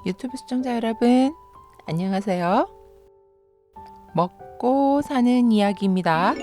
유튜브 시청자 여러분, 안녕하세요. 먹고 사는 이야기입니다.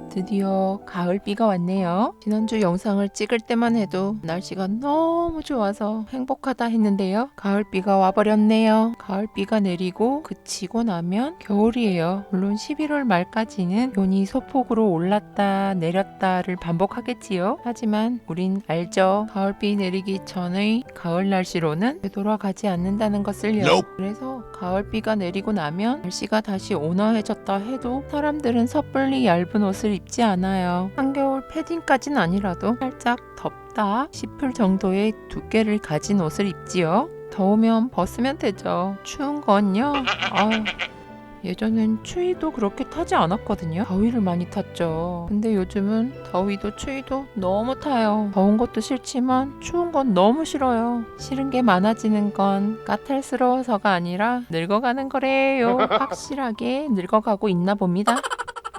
드디어 가을비가 왔네요. 지난주 영상을 찍을 때만 해도 날씨가 너무 좋아서 행복하다 했는데요. 가을비가 와버렸네요. 가을비가 내리고 그치고 나면 겨울이에요. 물론 11월 말까지는 기온이 소폭으로 올랐다 내렸다를 반복하겠지요. 하지만 우린 알죠. 가을비 내리기 전의 가을 날씨로는 되돌아가지 않는다는 것을요. 그래서 가을비가 내리고 나면 날씨가 다시 온화해졌다 해도 사람들은 섣불리 얇은 옷을 입지 않아요. 한겨울 패딩까진 아니라도 살짝 덥다 싶을 정도의 두께를 가진 옷을 입지요. 더우면 벗으면 되죠. 추운 건요. 예전엔 추위도 그렇게 타지 않았거든요. 더위를 많이 탔죠. 근데 요즘은 더위도 추위도 너무 타요. 더운 것도 싫지만 추운 건 너무 싫어요. 싫은 게 많아지는 건 까탈스러워서가 아니라 늙어가는 거래요. 확실하게 늙어가고 있나 봅니다.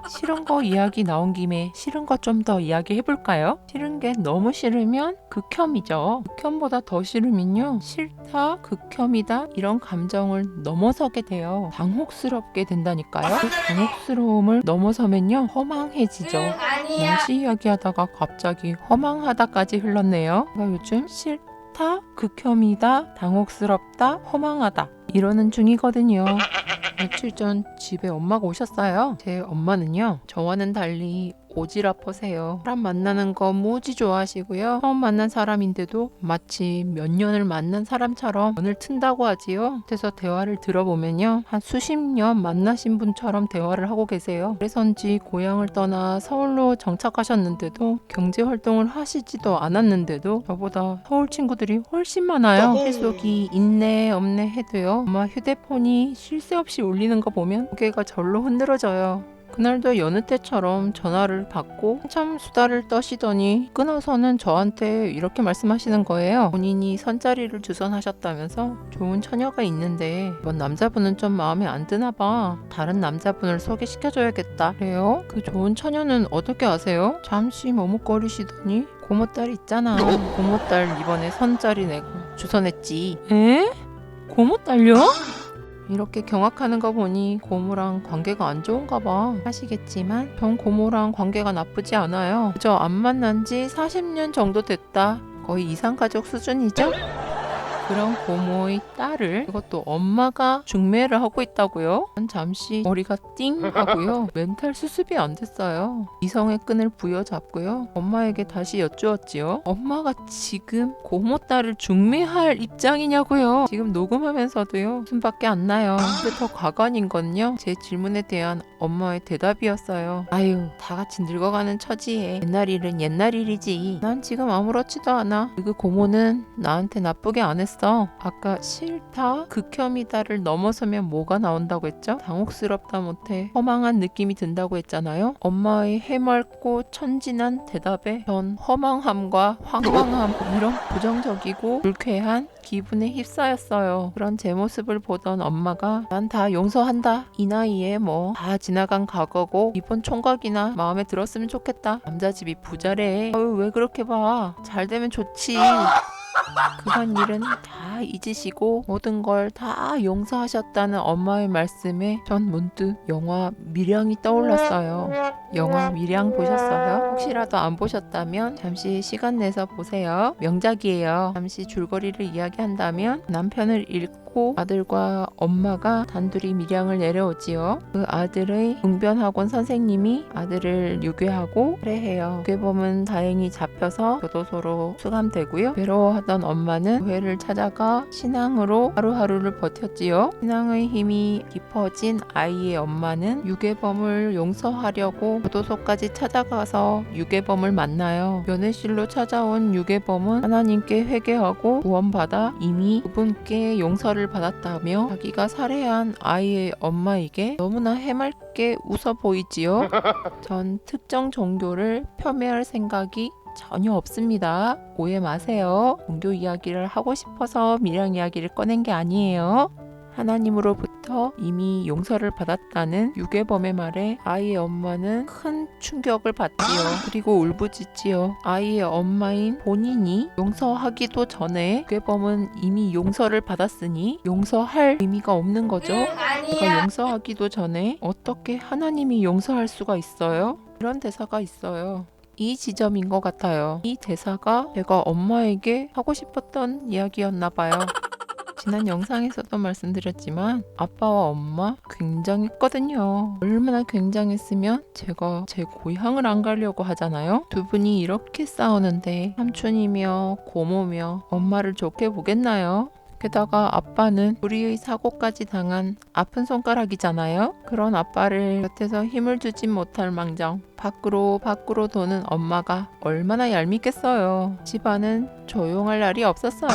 싫은 거 이야기 나온 김에 싫은 거 좀 더 이야기 해볼까요? 싫은 게 너무 싫으면 극혐이죠. 극혐보다 더 싫으면요, 싫다, 극혐이다 이런 감정을 넘어서게 돼요. 당혹스럽게 된다니까요. 그 당혹스러움을 넘어서면요, 허망해지죠. 날씨 이야기하다가 갑자기 허망하다까지 흘렀네요. 제가 요즘 싫다, 극혐이다, 당혹스럽다, 허망하다 이러는 중이거든요. 며칠 전 집에 엄마가 오셨어요. 제 엄마는요, 저와는 달리 오지랖퍼세요. 사람 만나는 거 무지 좋아하시고요. 처음 만난 사람인데도 마치 몇 년을 만난 사람처럼 연을 튼다고 하지요. 그래서 대화를 들어보면요, 한 수십 년 만나신 분처럼 대화를 하고 계세요. 그래서인지 고향을 떠나 서울로 정착하셨는데도 경제활동을 하시지도 않았는데도 저보다 서울 친구들이 훨씬 많아요. 실속이 있네 없네 해도요, 엄마 휴대폰이 쉴 새 없이 울리는 거 보면 고개가 절로 흔들어져요. 그날도 여느 때처럼 전화를 받고 한참 수다를 떠시더니 끊어서는 저한테 이렇게 말씀하시는 거예요. 본인이 선자리를 주선하셨다면서 좋은 처녀가 있는데 이번 남자분은 좀 마음에 안 드나 봐. 다른 남자분을 소개시켜줘야겠다. 그래요? 그 좋은 처녀는 어떻게 아세요? 잠시 머뭇거리시더니 고모딸 있잖아. 고모딸 이번에 선자리 내고 주선했지. 에? 고모딸요? 이렇게 경악하는 거 보니 고모랑 관계가 안 좋은가 봐 하시겠지만 전 고모랑 관계가 나쁘지 않아요. 그저 안 만난 지 40년 정도 됐다. 거의 이상가족 수준이죠? 그런 고모의 딸을, 이것도 엄마가 중매를 하고 있다고요? 전 잠시 머리가 띵 하고요. 멘탈 수습이 안 됐어요. 이성의 끈을 부여잡고요, 엄마에게 다시 여쭈었지요. 엄마가 지금 고모 딸을 중매할 입장이냐고요. 지금 녹음하면서도요, 숨밖에 안 나요. 근데 더 가관인 건요, 제 질문에 대한 엄마의 대답이었어요. 아유, 다 같이 늙어가는 처지에 옛날 일은 옛날 일이지. 난 지금 아무렇지도 않아. 그 고모는 나한테 나쁘게 안 했어. 아까 싫다, 극혐이다를 넘어서면 뭐가 나온다고 했죠? 당혹스럽다 못해 허망한 느낌이 든다고 했잖아요. 엄마의 해맑고 천진한 대답에 전 허망함과 황망함, 이런 부정적이고 불쾌한 기분에 휩싸였어요. 그런 제 모습을 보던 엄마가 난 다 용서한다. 이 나이에 뭐 다 지나간 과거고 이번 총각이나 마음에 들었으면 좋겠다. 남자 집이 부자래. 왜 그렇게 봐. 잘 되면 좋지. 그간 일은 다 잊으시고 모든 걸 다 용서하셨다는 엄마의 말씀에 전 문득 영화 밀양이 떠올랐어요. 영화 밀양 보셨어요? 혹시라도 안 보셨다면 잠시 시간 내서 보세요. 명작이에요. 잠시 줄거리를 이야기한다면 남편을 잃고 아들과 엄마가 단둘이 밀양을 내려오지요. 그 아들의 웅변학원 선생님이 아들을 유괴하고 살해해요. 유괴범은 다행히 잡혀서 교도소로 수감되고요. 괴로워하던 엄마는 교회를 찾아가 신앙으로 하루하루를 버텼지요. 신앙의 힘이 깊어진 아이의 엄마는 유괴범을 용서하려고 교도소까지 찾아가서 유괴범을 만나요. 면회실로 찾아온 유괴범은 하나님께 회개하고 구원받아 이미 그분께 용서를 받았다며 자기가 살해한 아이의 엄마에게 너무나 해맑게 웃어 보이지요. 전 특정 종교를 폄훼할 생각이 전혀 없습니다. 오해 마세요. 종교 이야기를 하고 싶어서 밀양 이야기를 꺼낸 게 아니에요. 하나님으로부터 이미 용서를 받았다는 유괴범의 말에 아이의 엄마는 큰 충격을 받지요. 그리고 울부짖지요. 아이의 엄마인 본인이 용서하기도 전에 유괴범은 이미 용서를 받았으니 용서할 의미가 없는 거죠. 내가 용서하기도 전에 어떻게 하나님이 용서할 수가 있어요? 이런 대사가 있어요. 이 지점인 것 같아요. 이 대사가 제가 엄마에게 하고 싶었던 이야기였나 봐요. 지난 영상에서도 말씀드렸지만 아빠와 엄마 굉장했거든요. 얼마나 굉장했으면 제가 제 고향을 안 가려고 하잖아요. 두 분이 이렇게 싸우는데 삼촌이며 고모며 엄마를 좋게 보겠나요? 게다가 아빠는 불의의 사고까지 당한 아픈 손가락이잖아요. 그런 아빠를 곁에서 힘을 주진 못할 망정 밖으로 도는 엄마가 얼마나 얄밉겠어요. 집안은 조용할 날이 없었어요.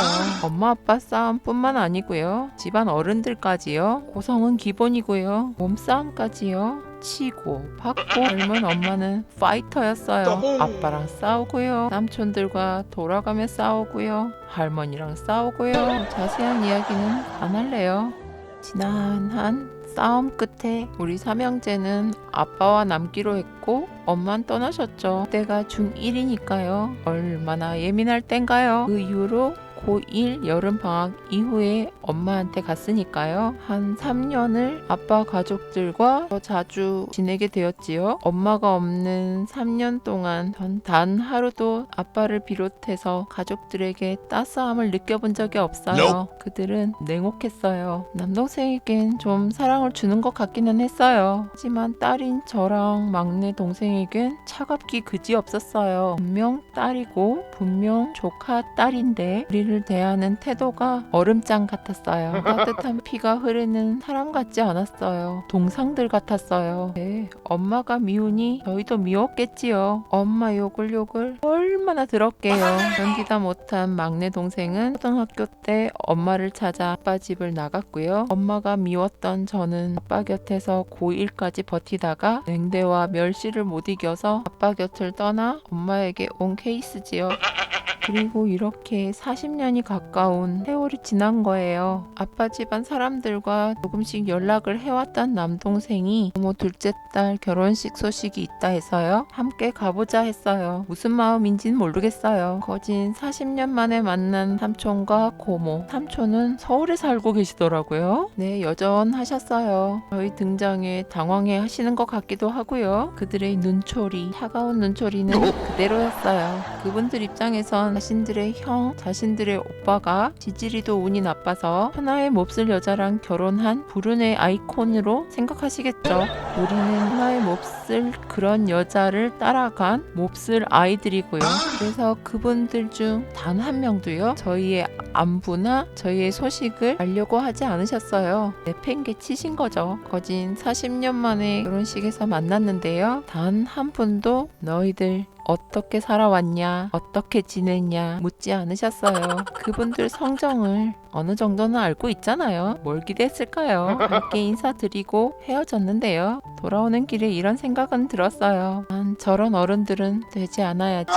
엄마 아빠 싸움뿐만 아니고요. 집안 어른들까지요. 고성은 기본이고요. 몸싸움까지요. 치고 받고 젊은 엄마는 파이터였어요. 아빠랑 싸우고요. 삼촌들과 돌아가며 싸우고요. 할머니랑 싸우고요. 자세한 이야기는 안 할래요. 지난 한 싸움 끝에 우리 삼형제는 아빠와 남기로 했고 엄만 떠나셨죠. 그때가 중1이니까요. 얼마나 예민할 땐가요. 그 이후로 고1 여름방학 이후에 엄마한테 갔으니까요. 한 3년을 아빠 가족들과 더 자주 지내게 되었지요. 엄마가 없는 3년 동안 전 단 하루도 아빠를 비롯해서 가족들에게 따스함을 느껴본 적이 없어요. 그들은 냉혹했어요. 남동생에겐 좀 사랑을 주는 것 같기는 했어요. 하지만 딸인 저랑 막내 동생에겐 차갑기 그지없었어요. 분명 딸이고 분명 조카 딸인데 우리를 대하는 태도가 얼음장 같았어요. 따뜻한 피가 흐르는 사람 같지 않았어요. 동상들 같았어요. 네, 엄마가 미우니 저희도 미웠겠지요. 엄마 욕을 얼마나 들었게요. 견디다 못한 막내 동생은 초등학교 때 엄마를 찾아 아빠 집을 나갔고요. 엄마가 미웠던 저는 아빠 곁에서 고1까지 버티다가 냉대와 멸시를 못 이겨서 아빠 곁을 떠나 엄마에게 온 케이스지요. 그리고 이렇게 40년이 가까운 세월이 지난 거예요. 아빠 집안 사람들과 조금씩 연락을 해왔던 남동생이 부모 둘째 딸 결혼식 소식이 있다 해서요. 함께 가보자 했어요. 무슨 마음인지는 모르겠어요. 거진 40년 만에 만난 삼촌과 고모. 삼촌은 서울에 살고 계시더라고요. 네, 여전하셨어요. 저희 등장에 당황해 하시는 것 같기도 하고요. 그들의 눈초리, 차가운 눈초리는 그대로였어요. 그분들 입장에선 자신들의 형, 자신들의 오빠가 지지리도 운이 나빠서 하나의 몹쓸 여자랑 결혼한 불운의 아이콘으로 생각하시겠죠. 우리는 하나의 몹쓸 그런 여자를 따라간 몹쓸 아이들이고요. 그래서 그분들 중 단 한 명도요. 저희의 안부나 저희의 소식을 알려고 하지 않으셨어요. 내팽개치신 거죠. 거진 40년 만에 결혼식에서 만났는데요. 단 한 분도 너희들 어떻게 살아왔냐, 어떻게 지냈냐 묻지 않으셨어요. 그분들 성정을 어느 정도는 알고 있잖아요. 뭘 기대했을까요? 밝게 인사드리고 헤어졌는데요. 돌아오는 길에 이런 생각은 들었어요. 난 저런 어른들은 되지 않아야지.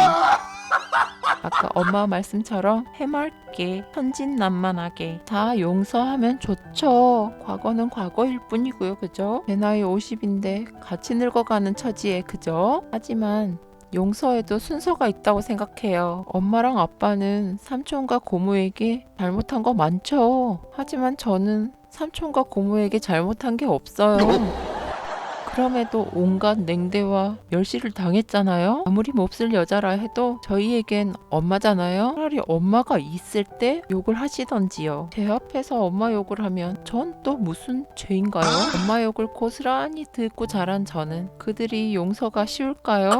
아까 엄마 말씀처럼 해맑게 천진난만하게 다 용서하면 좋죠. 과거는 과거일 뿐이고요. 그죠? 제 나이 50인데 같이 늙어가는 처지에 그죠? 하지만 용서에도 순서가 있다고 생각해요. 엄마랑 아빠는 삼촌과 고모에게 잘못한 거 많죠. 하지만 저는 삼촌과 고모에게 잘못한 게 없어요. 그럼에도 온갖 냉대와 멸시를 당했잖아요. 아무리 몹쓸 여자라 해도 저희에겐 엄마잖아요. 차라리 엄마가 있을 때 욕을 하시던지요. 제 앞에서 엄마 욕을 하면 전 또 무슨 죄인가요? 엄마 욕을 고스란히 듣고 자란 저는 그들이 용서가 쉬울까요?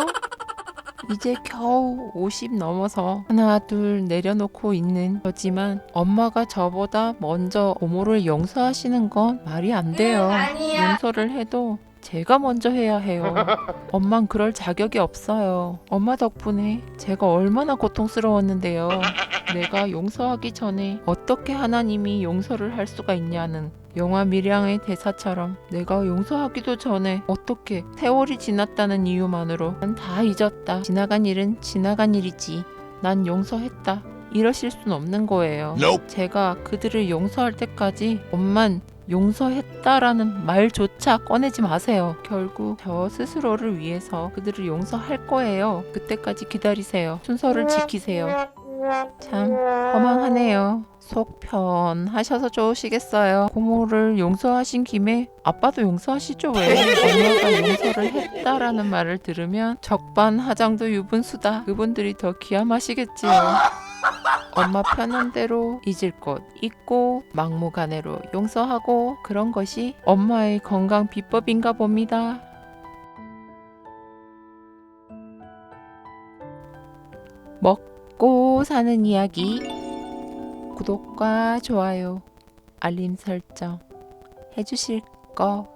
이제 겨우 50 넘어서 하나 둘 내려놓고 있는 거지만 엄마가 저보다 먼저 고모를 용서하시는 건 말이 안 돼요. 용서를 해도 제가 먼저 해야 해요. 엄만 그럴 자격이 없어요. 엄마 덕분에 제가 얼마나 고통스러웠는데요. 내가 용서하기 전에 어떻게 하나님이 용서를 할 수가 있냐는 영화 밀양의 대사처럼 내가 용서하기도 전에 어떻게 세월이 지났다는 이유만으로 난 다 잊었다. 지나간 일은 지나간 일이지. 난 용서했다. 이러실 순 없는 거예요. 제가 그들을 용서할 때까지 엄만 용서했다라는 말조차 꺼내지 마세요. 결국 저 스스로를 위해서 그들을 용서할 거예요. 그때까지 기다리세요. 순서를 지키세요. 참 허망하네요. 속 편하셔서 좋으시겠어요. 고모를 용서하신 김에 아빠도 용서하시죠. 왜? 엄마가 용서를 했다라는 말을 들으면 적반하장도 유분수다. 그분들이 더 기함하시겠지요. 엄마 편한 대로 잊을 것 잊고 막무가내로 용서하고 그런 것이 엄마의 건강 비법인가 봅니다. 먹고 사는 이야기 구독과 좋아요 알림 설정 해주실 거